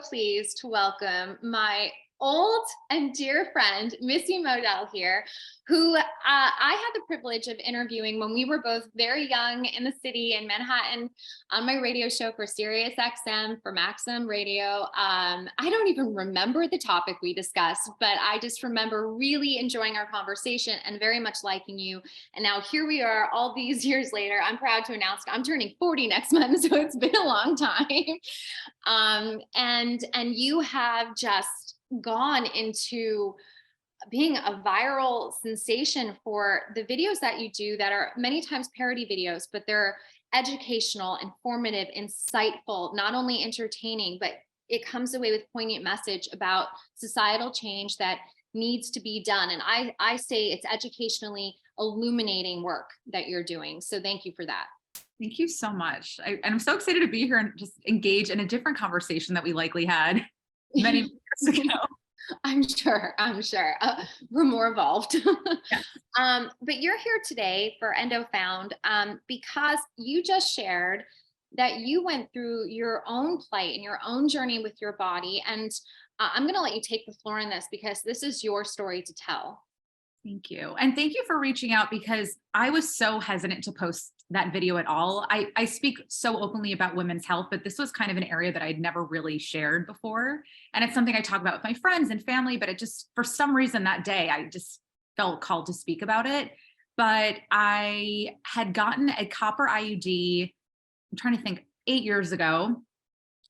pleased to welcome my old and dear friend, Missy Modell here, who I had the privilege of interviewing when we were both very young in the city in Manhattan on my radio show for Sirius XM, for Maxim Radio. I don't even remember the topic we discussed, but I just remember really enjoying our conversation and very much liking you. And now here we are all these years later. I'm proud to announce I'm turning 40 next month, so it's been a long time. And you have just gone into being a viral sensation for the videos that you do that are many times parody videos, but they're educational, informative, insightful, not only entertaining, but it comes away with poignant message about societal change that needs to be done. And I say it's educationally illuminating work that you're doing. So thank you for that. Thank you so much. And I'm so excited to be here and just engage in a different conversation that we likely had many years ago. I'm sure. We're more evolved. Yeah. But you're here today for Endofound because you just shared that you went through your own plight and your own journey with your body. And I'm going to let you take the floor in this because this is your story to tell. Thank you. And thank you for reaching out because I was so hesitant to post that video at all. I speak so openly about women's health, but this was kind of an area that I'd never really shared before. And it's something I talk about with my friends and family, but it just, for some reason that day, I just felt called to speak about it. But I had gotten a copper IUD, I'm trying to think, 8 years ago.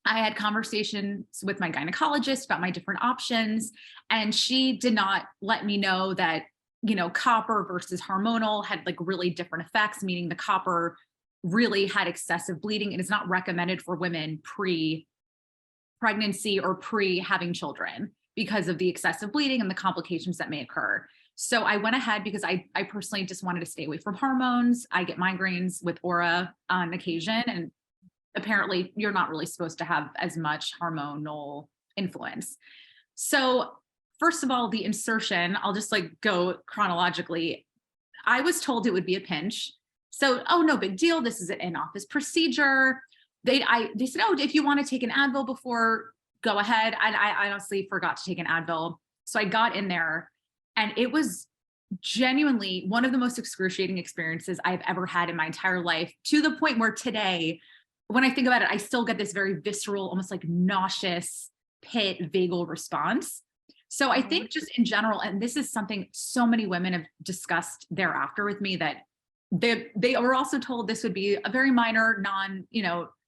I had conversations with my gynecologist about my different options, and she did not let me know that, you know, copper versus hormonal had like really different effects, meaning the copper really had excessive bleeding and is not recommended for women pre-pregnancy or pre-having children because of the excessive bleeding and the complications that may occur. So I went ahead because I personally just wanted to stay away from hormones. I get migraines with aura on occasion, and apparently you're not really supposed to have as much hormonal influence. So first of all, the insertion, I'll just like go chronologically. I was told it would be a pinch. So, oh, no big deal. This is an in-office procedure. They said, oh, if you want to take an Advil before, go ahead. And I honestly forgot to take an Advil. So I got in there and it was genuinely one of the most excruciating experiences I've ever had in my entire life, to the point where today, when I think about it, I still get this very visceral, almost like nauseous pit vagal response. So I think just in general, and this is something so many women have discussed thereafter with me, that they were also told this would be a very minor,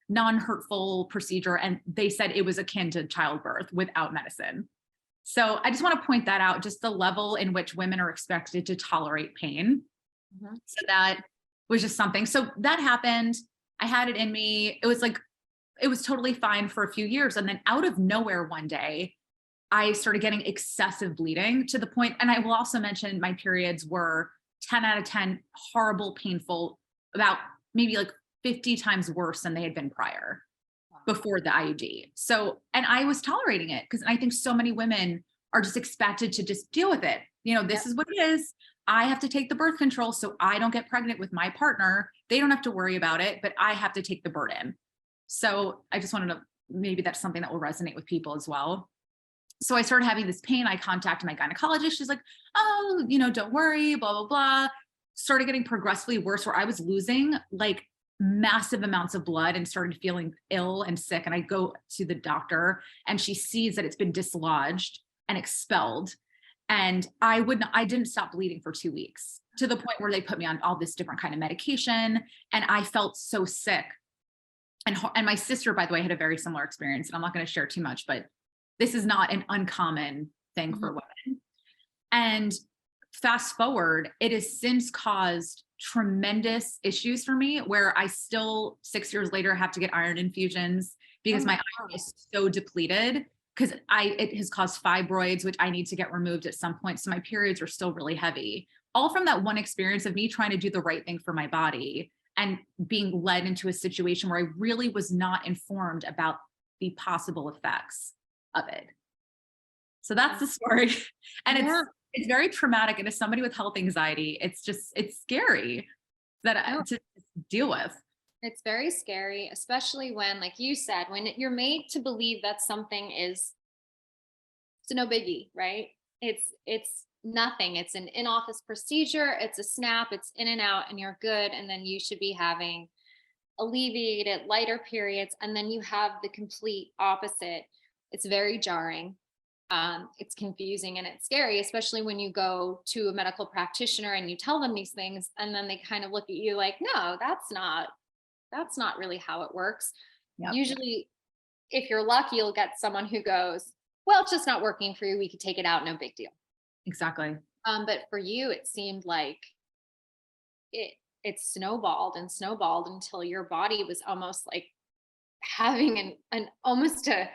non-hurtful procedure. And they said it was akin to childbirth without medicine. So I just want to point that out, just the level in which women are expected to tolerate pain. Mm-hmm. So that was just something. So that happened. I had it in me. It was totally fine for a few years. And then out of nowhere one day, I started getting excessive bleeding to the point, and I will also mention my periods were 10 out of 10, horrible, painful, about maybe like 50 times worse than they had been prior before the IUD. So, and I was tolerating it because I think so many women are just expected to just deal with it. You know, this is what it is. I have to take the birth control so I don't get pregnant with my partner. They don't have to worry about it, but I have to take the burden. So I just wanted to, maybe that's something that will resonate with people as well. So I started having this pain. I contacted my gynecologist. She's like, oh, don't worry, blah, blah, blah. Started getting progressively worse, where I was losing like massive amounts of blood and started feeling ill and sick. And I go to the doctor and she sees that it's been dislodged and expelled. And I didn't stop bleeding for 2 weeks, to the point where they put me on all this different kind of medication. And I felt so sick. And my sister, by the way, had a very similar experience. And I'm not going to share too much, but this is not an uncommon thing for women. And fast forward, it has since caused tremendous issues for me, where I still 6 years later have to get iron infusions because my iron is so depleted, because it has caused fibroids, which I need to get removed at some point. So my periods are still really heavy, all from that one experience of me trying to do the right thing for my body and being led into a situation where I really was not informed about the possible effects of it. So that's the story. And it's very traumatic. And as somebody with health anxiety, it's scary that to deal with. It's very scary, especially when, like you said, when you're made to believe that something is, it's no biggie, right? It's nothing. It's an in-office procedure. It's a snap. It's in and out, and you're good. And then you should be having alleviated, lighter periods, and then you have the complete opposite. It's very jarring. It's confusing and it's scary, especially when you go to a medical practitioner and you tell them these things, and then they kind of look at you like, no, that's not really how it works. Yep. Usually, if you're lucky, you'll get someone who goes, well, it's just not working for you. We could take it out, no big deal. Exactly. But for you, it seemed like it it snowballed and snowballed until your body was almost like having an almost a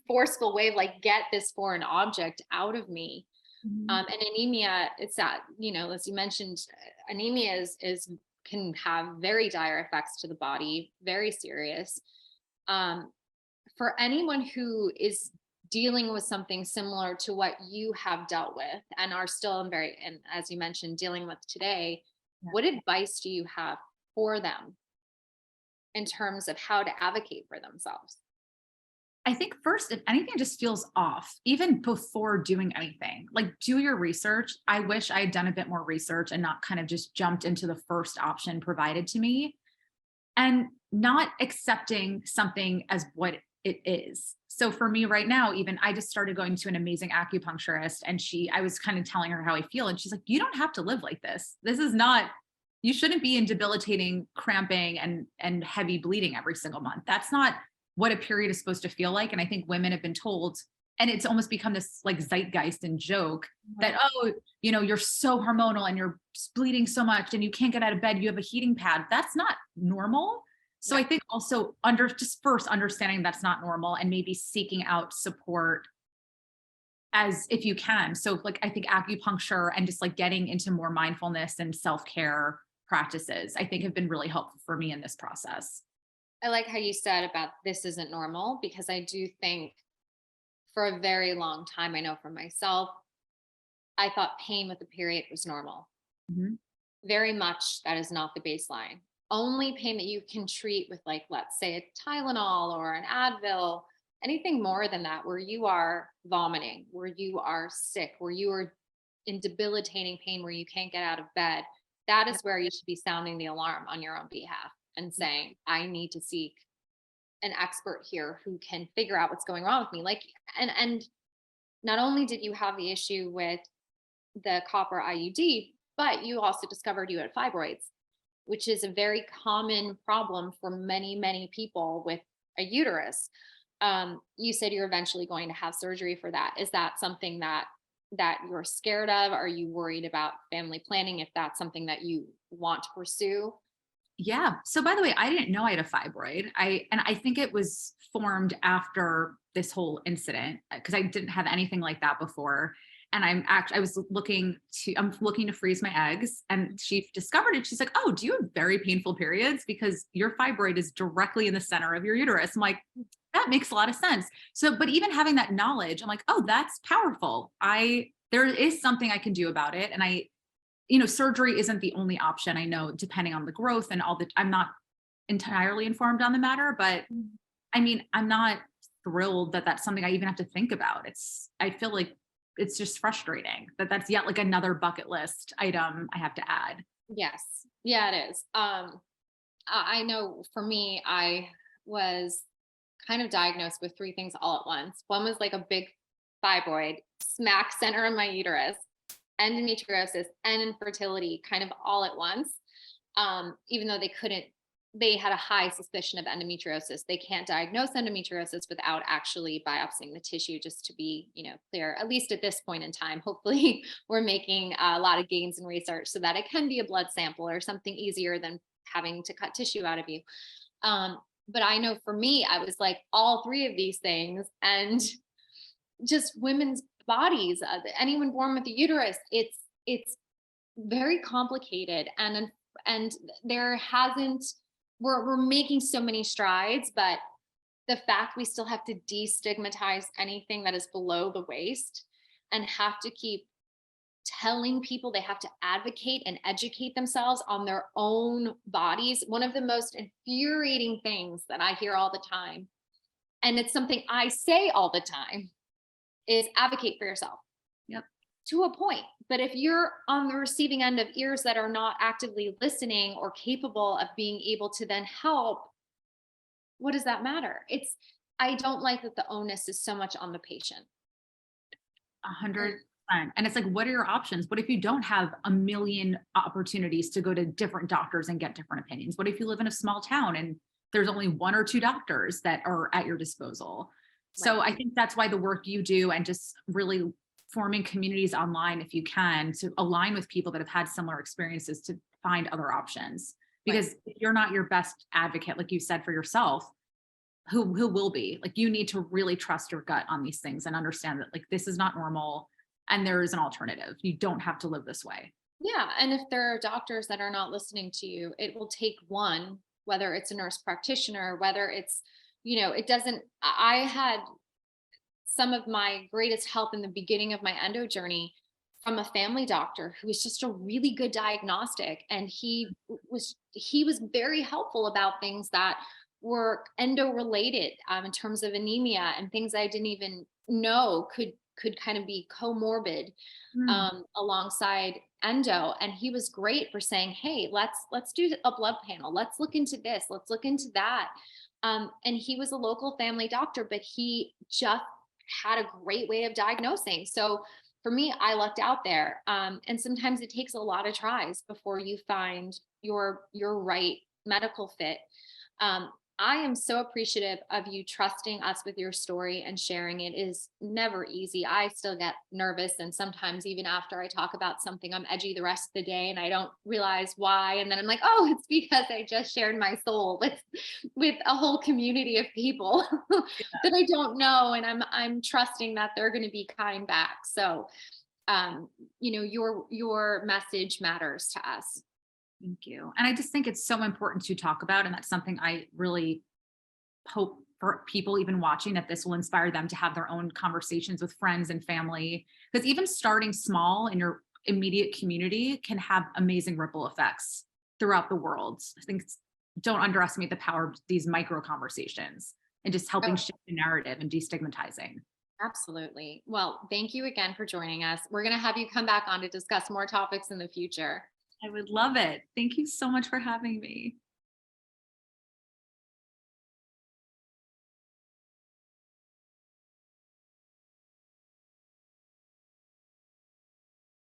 forceful way of like, get this foreign object out of me. Mhm. And anemia, it's that, as you mentioned, anemia is can have very dire effects to the body, very serious. Um, for anyone who is dealing with something similar to what you have dealt with and are still and as you mentioned, dealing with today, Yeah. what advice do you have for them in terms of how to advocate for themselves? I think first, if anything just feels off, even before doing anything, like do your research. I wish I had done a bit more research and not kind of just jumped into the first option provided to me, and not accepting something as what it is. So for me right now, even I just started going to an amazing acupuncturist, and I was kind of telling her how I feel. And she's like, you don't have to live like this. This is not, you shouldn't be in debilitating cramping and heavy bleeding every single month. That's not what a period is supposed to feel like. And I think women have been told, and it's almost become this like zeitgeist and joke that, oh, you're so hormonal and you're bleeding so much and you can't get out of bed, you have a heating pad. That's not normal. So Yeah. I think also just first understanding that's not normal and maybe seeking out support as if you can. So like I think acupuncture and just like getting into more mindfulness and self-care practices, I think have been really helpful for me in this process. I like how you said about this isn't normal, because I do think for a very long time, I know for myself, I thought pain with the period was normal. Mhm. Very much that is not the baseline. Only pain that you can treat with, like, let's say a Tylenol or an Advil, anything more than that, where you are vomiting, where you are sick, where you are in debilitating pain, where you can't get out of bed, that is where you should be sounding the alarm on your own behalf and saying, I need to seek an expert here who can figure out what's going wrong with me. Like, and not only did you have the issue with the copper IUD, but you also discovered you had fibroids, which is a very common problem for many, many people with a uterus. You said you're eventually going to have surgery for that. Is that something that you're scared of? Are you worried about family planning if that's something that you want to pursue? Yeah. So by the way, I didn't know I had a fibroid. I think it was formed after this whole incident because I didn't have anything like that before. And I'm looking to freeze my eggs, and she discovered it. She's like, "Oh, do you have very painful periods? Because your fibroid is directly in the center of your uterus." I'm like, that makes a lot of sense. So, but even having that knowledge, I'm like, "Oh, that's powerful. There is something I can do about it." And surgery isn't the only option. I know, depending on the growth and I'm not entirely informed on the matter, but I mean, I'm not thrilled that that's something I even have to think about. I feel like it's just frustrating that that's yet like another bucket list item I have to add. Yes. Yeah, it is. I know for me, I was kind of diagnosed with three things all at once. One was like a big fibroid smack center in my uterus, endometriosis, and infertility kind of all at once. Even though they had a high suspicion of endometriosis. They can't diagnose endometriosis without actually biopsying the tissue, just to be, clear, at least at this point in time. Hopefully we're making a lot of gains in research so that it can be a blood sample or something easier than having to cut tissue out of you. But I know for me, I was like all three of these things, and just women's bodies, anyone born with a uterus, it's very complicated, and there hasn't we're making so many strides, but the fact we still have to destigmatize anything that is below the waist and have to keep telling people they have to advocate and educate themselves on their own bodies. One of the most infuriating things that I hear all the time, and it's something I say all the time, is advocate for yourself. Yep. To a point. But if you're on the receiving end of ears that are not actively listening or capable of being able to then help, what does that matter? I don't like that the onus is so much on the patient. 100%. And it's like, what are your options? What if you don't have a million opportunities to go to different doctors and get different opinions? What if you live in a small town and there's only one or two doctors that are at your disposal? So I think that's why the work you do, and just really forming communities online, if you can, to align with people that have had similar experiences, to find other options. Because if you're not your best advocate, like you said, for yourself, who will be? Like, you need to really trust your gut on these things and understand that, like, this is not normal and there is an alternative. You don't have to live this way. Yeah. And if there are doctors that are not listening to you, it will take one, whether it's a nurse practitioner, whether it's, I had some of my greatest help in the beginning of my endo journey from a family doctor who was just a really good diagnostic. And he was very helpful about things that were endo related, in terms of anemia and things I didn't even know could kind of be comorbid, alongside endo. And he was great for saying, hey, let's do a blood panel. Let's look into this. Let's look into that. And he was a local family doctor, but he just had a great way of diagnosing. So for me, I lucked out there. And sometimes it takes a lot of tries before you find your right medical fit. I am so appreciative of you trusting us with your story and sharing it. It is never easy. I still get nervous. And sometimes even after I talk about something, I'm edgy the rest of the day and I don't realize why. And then I'm like, oh, it's because I just shared my soul with a whole community of people that I don't know. And I'm trusting that they're going to be kind back. So, your message matters to us. Thank you. And I just think it's so important to talk about. And that's something I really hope for people even watching, that this will inspire them to have their own conversations with friends and family. Because even starting small in your immediate community can have amazing ripple effects throughout the world. I think don't underestimate the power of these micro conversations and just helping shift the narrative and destigmatizing. Absolutely. Well, thank you again for joining us. We're going to have you come back on to discuss more topics in the future. I would love it. Thank you so much for having me.